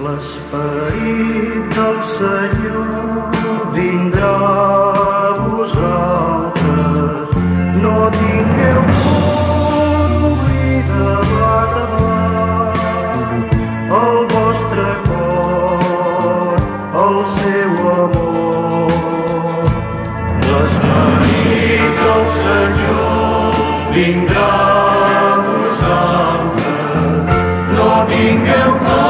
L'esperit del Senyor vindrà a vosaltres. No tingueu por d'obrir davant el vostre cor, el seu amor. L'esperit del Senyor vindrà a vosaltres. No tingueu por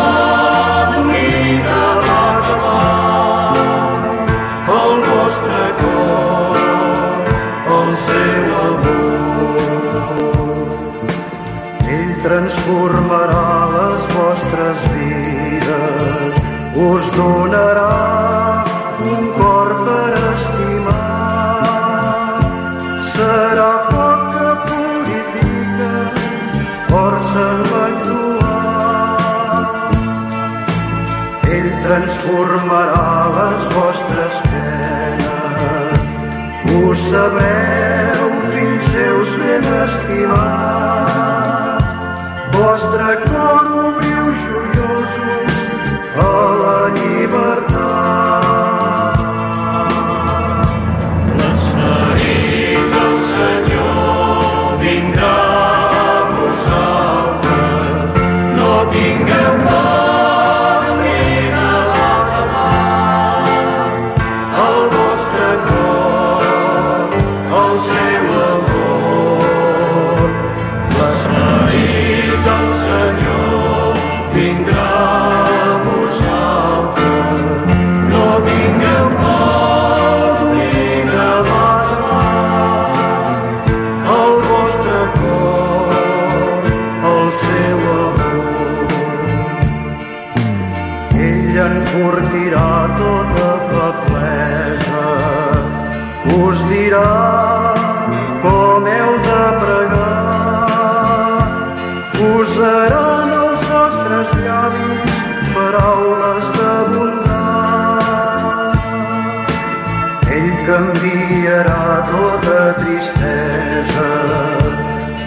transformarà les vostres vides, us donarà un cor per estimar. Serà foc que purifica, força en l'actuar. Ell transformarà les vostres penes, us sabreu fills seus ben estimats. Vostre cor obriu joiosos a la llibertat. L'esperit del Senyor vindrà a vosaltres. No tingueu por d'obrir davant el vostre cor, el seu amor. L'esperit del Senyor vindrà a vosaltres. No tingueu por d'obrir davant el vostre cor, el seu amor. Ell enfortirà tota feblesa, us dirà com heu de pregar. Posaran els vostres llavis paraules de bondat. Ell canviarà tota tristesa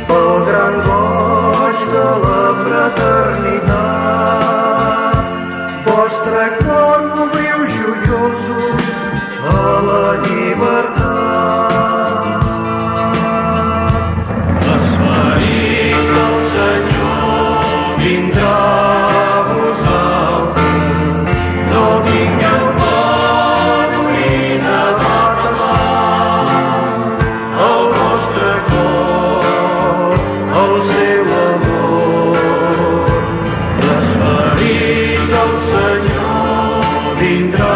pel gran goig de la fraternitat. Vostre cor obriu joiosos a la llibertat. L'esperit del Senyor vindrà a vosaltres. No tingueu por d'obrir davant el vostre cor, el seu amor. L'esperit del Senyor vindrà